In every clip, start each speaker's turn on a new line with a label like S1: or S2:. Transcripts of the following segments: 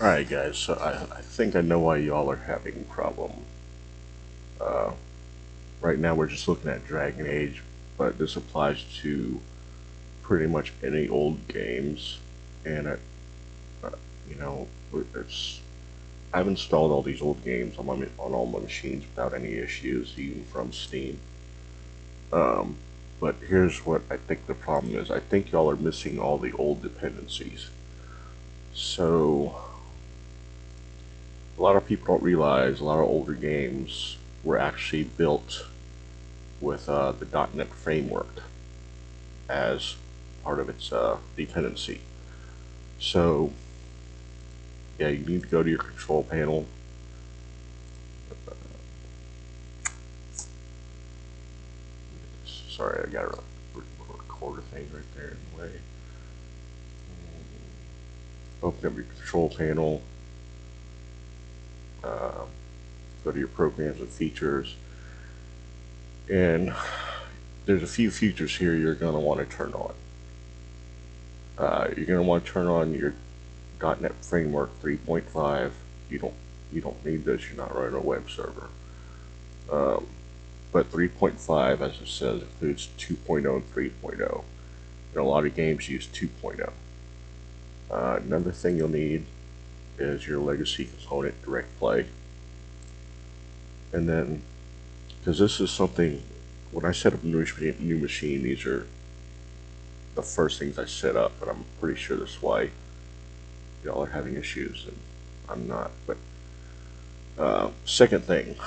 S1: Alright guys, so I think I know why y'all are having a problem. Uh, right now we're just looking at Dragon Age, but this applies to pretty much any old games, and uh, you know, it's I've installed all these old games on all my machines without any issues, even from Steam. Um, but here's what I think the problem is. I think y'all are missing all the old dependencies. So a lot of people don't realize a lot of older games were actually built with the .NET framework as part of its dependency. So yeah, you need to go to your control panel. Sorry, I got a recorder thing right there in the way. Open up your control panel. Go to your programs and features, and there's a few features here you're going to want to turn on. You're going to want to turn on your .NET Framework 3.5. You don't need this. You're not running a web server. But 3.5, as it says, includes 2.0 and 3.0. And a lot of games use 2.0. Another thing you'll need is your legacy component direct play. And then, because this is something, when I set up a new machine, these are the first things I set up, but I'm pretty sure that's why y'all are having issues, and I'm not. But second thing,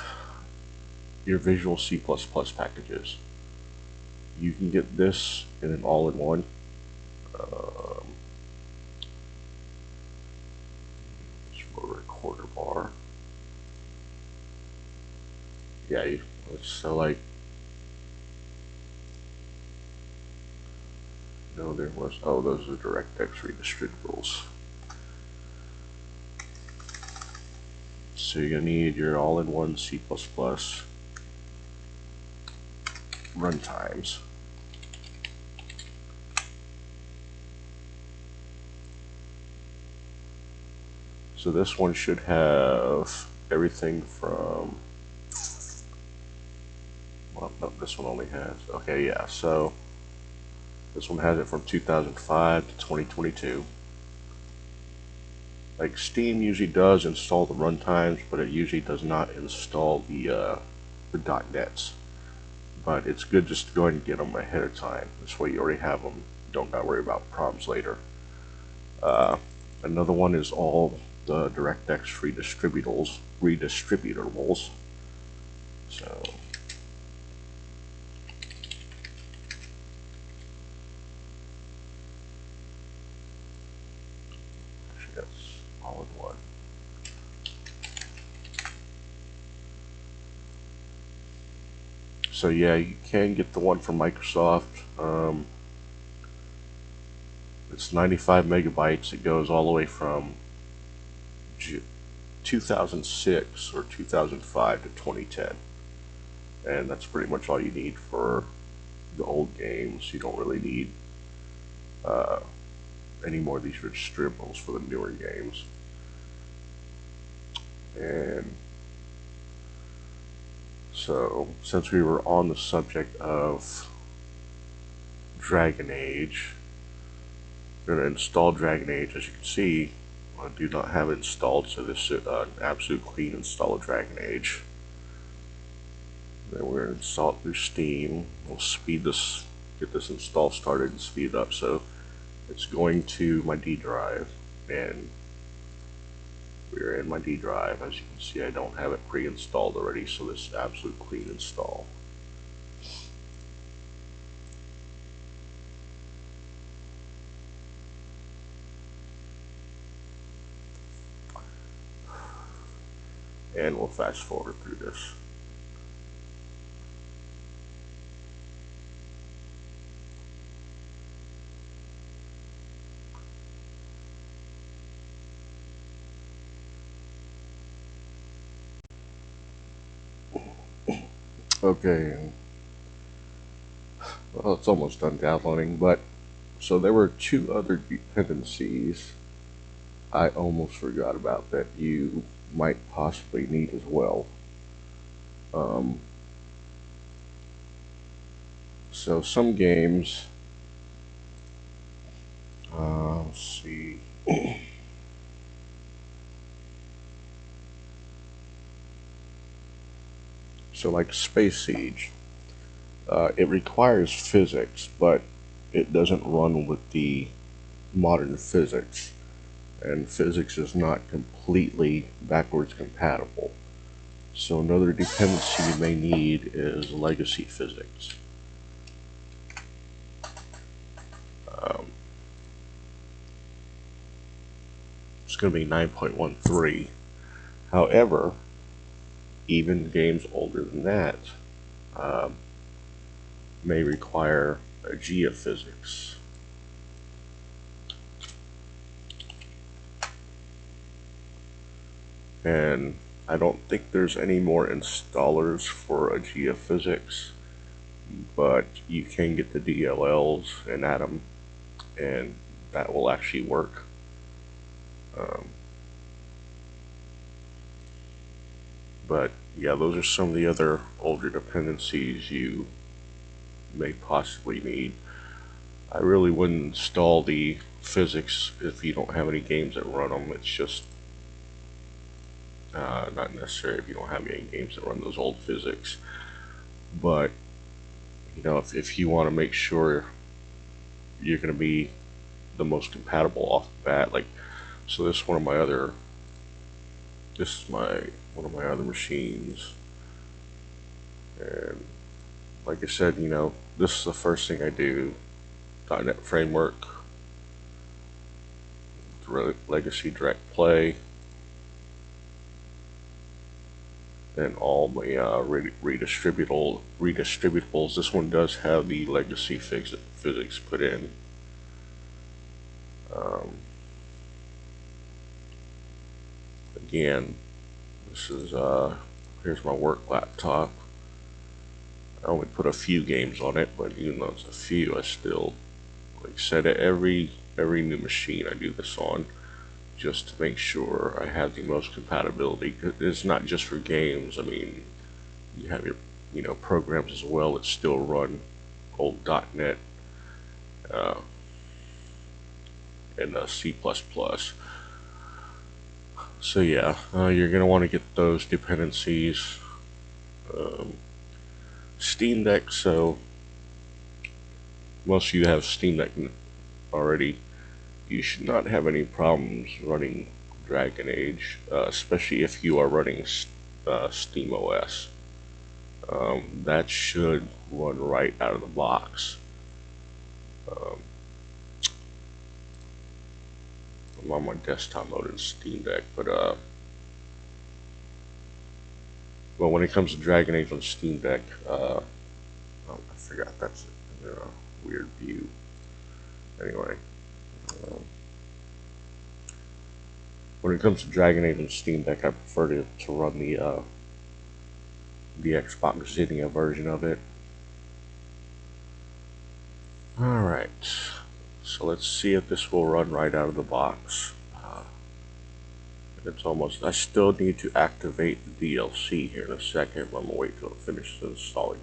S1: your Visual C++ packages. You can get this in an all-in-one. Just for a recorder bar. Yeah, so like, no, there was, oh, those are DirectX redistributables. So you're gonna need your all-in-one C++ runtimes. So this one should have everything from, well, no, this one only has, okay, yeah, so this one has it from 2005 to 2022. Like, Steam usually does install the runtimes, but it usually does not install the .NETs. But it's good just to go ahead and get them ahead of time. This way you already have them. You don't got to worry about problems later. Another one is all the DirectX redistributables. So actually that's all in one. So yeah, you can get the one from Microsoft. It's 95 megabytes. It goes all the way from 2006 or 2005 to 2010. And that's pretty much all you need for the old games. You don't really need any more of these rich dribbles for the newer games. And so, since we were on the subject of Dragon Age, I'm going to install Dragon Age. As you can see, I do not have it installed, so this is an absolute clean install of Dragon Age. Then we're going to install it through Steam. We'll speed this, get this install started and speed it up. So it's going to my D drive, and we're in my D drive. As you can see, I don't have it pre-installed already, so this is absolute clean install. And we'll fast forward through this. Okay, well, it's almost done downloading, but so there were two other dependencies I almost forgot about that you might possibly need as well. Um, so some games, let's see. So like Space Siege, it requires physics, but it doesn't run with the modern physics, and physics is not completely backwards compatible. So another dependency you may need is legacy physics. Um, it's going to be 9.13. However, even games older than that um, may require a geophysics. And I don't think there's any more installers for a geophysics, but you can get the DLLs and add them, and that will actually work. Um, but yeah, those are some of the other older dependencies you may possibly need. I really wouldn't install the physics if you don't have any games that run them. It's just not necessary if you don't have any games that run those old physics. But you know, if you want to make sure you're going to be the most compatible off the bat, like, so this is one of my other, this is my one of my other machines, and like I said, you know, this is the first thing I do. .NET Framework, Legacy Direct Play, and all my redistributables. This one does have the legacy physics put in. Um, again, this is here's my work laptop. I only put a few games on it, but even though it's a few, I still, like I said, every new machine I do this on, just to make sure I have the most compatibility. It's not just for games. I mean, you have your programs as well that still run old .NET uh, and C++. So yeah, you're gonna want to get those dependencies. Um, Steam Deck. So most of you have Steam Deck already. You should not have any problems running Dragon Age, especially if you are running Steam OS. That should run right out of the box. Um, I'm on my desktop mode in Steam Deck, but well, when it comes to Dragon Age on Steam Deck, oh, I forgot that's a weird view. Anyway, when it comes to Dragon Age on Steam Deck, I prefer to run the Xbox Zynia version of it. Alright, so let's see if this will run right out of the box. It's almost, I still need to activate the DLC here in a second. I'm going to wait till it finishes installing.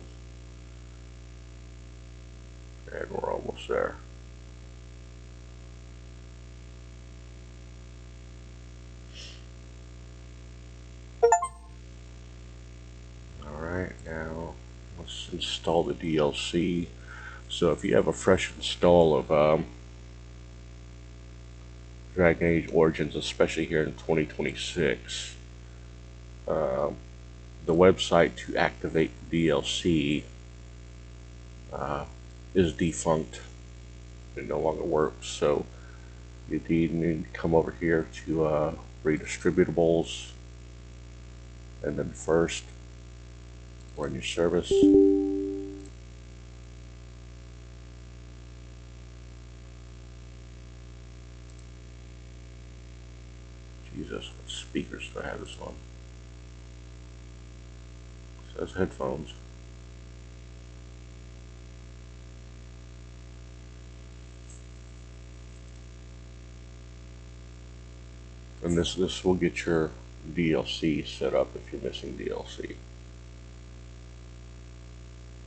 S1: And we're almost there. Alright, now let's install the DLC. So if you have a fresh install of Dragon Age Origins, especially here in 2026, the website to activate the DLC is defunct. It no longer works. So you need to come over here to redistributables, and then first run your service. Jesus, what speakers do I have this on? It says headphones. And this will get your DLC set up if you're missing DLC,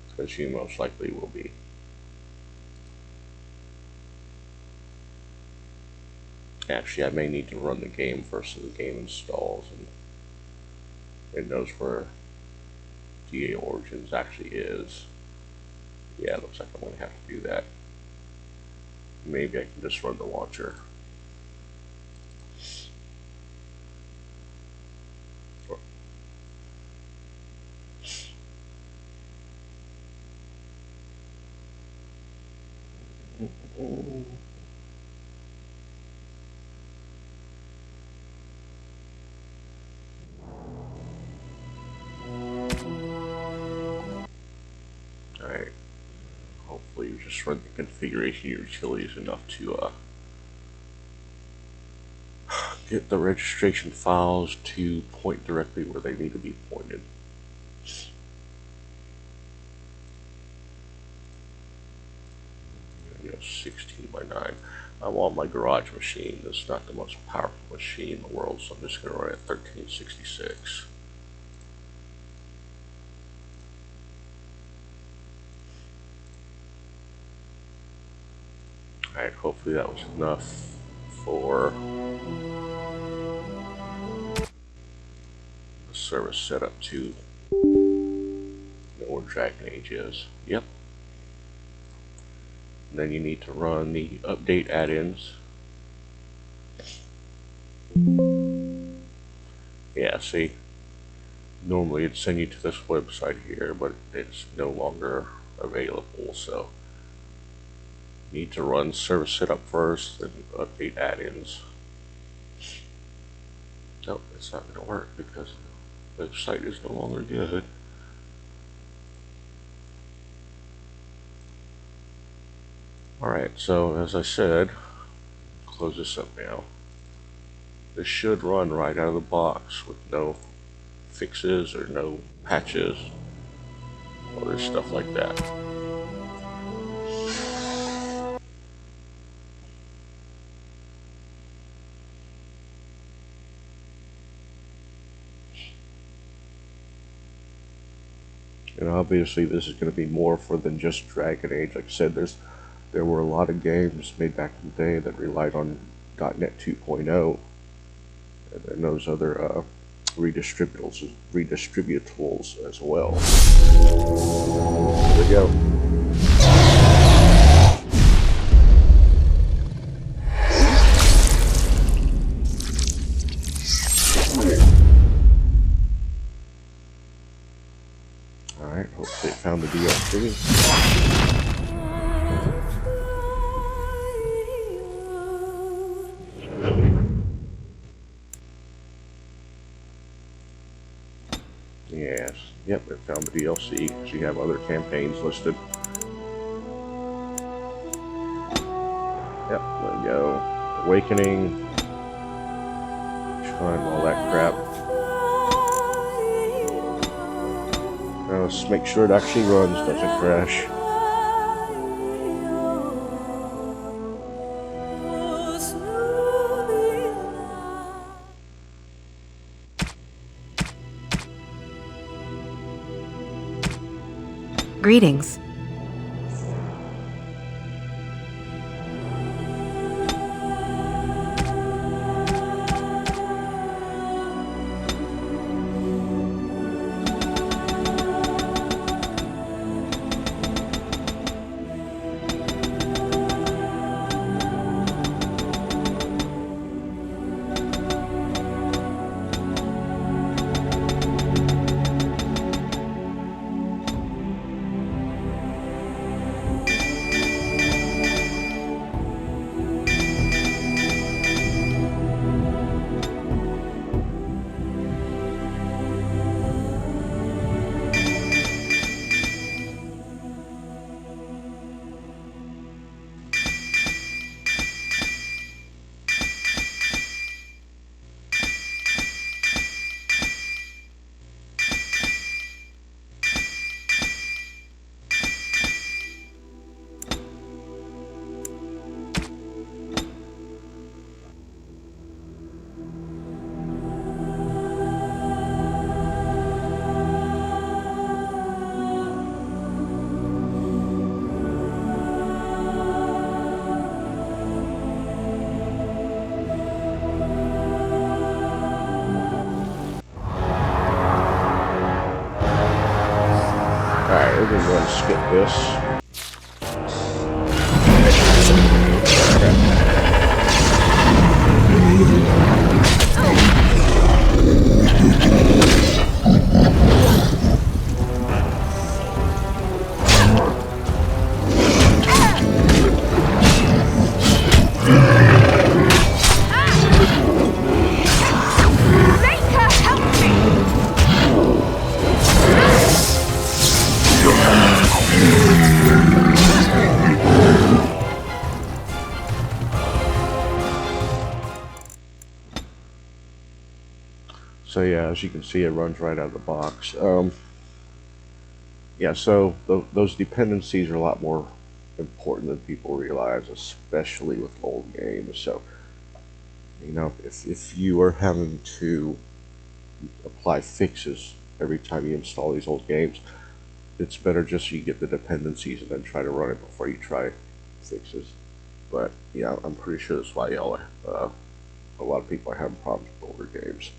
S1: because you most likely will be. Actually, I may need to run the game first so the game installs and it knows where DA Origins actually is. Yeah, it looks like I'm going to have to do that. Maybe I can just run the launcher. Alright, hopefully you just run the configuration utilities enough to get the registration files to point directly where they need to be pointed. 16 by 9. I want my garage machine. It's not the most powerful machine in the world, so I'm just going to run it at 1366. Alright, hopefully that was enough for the service setup to know where Dragon Age is. Yep. And then you need to run the update add-ins. Yeah, see, normally it'd send you to this website here, but it's no longer available, so you need to run service setup first, then update add-ins. Nope, it's not going to work because the website is no longer good. Alright, so as I said, close this up now. This should run right out of the box with no fixes or no patches or other stuff like that. And obviously this is going to be more for than just Dragon Age. Like I said, there were a lot of games made back in the day that relied on .NET 2.0 and then those other redistributables as well. There we go. Alright, hopefully it found the DLC. Yes, yep, it found the DLC, because you have other campaigns listed. Yep, there we go. Awakening, Shrine, all that crap. Now let's make sure it actually runs, doesn't crash.
S2: Greetings.
S1: gonna go ahead and skip this. So yeah, as you can see, it runs right out of the box. Yeah, so those dependencies are a lot more important than people realize, especially with old games. So, you know, if you are having to apply fixes every time you install these old games, it's better just you get the dependencies and then try to run it before you try fixes. But yeah, I'm pretty sure that's why a lot of people are having problems with older games.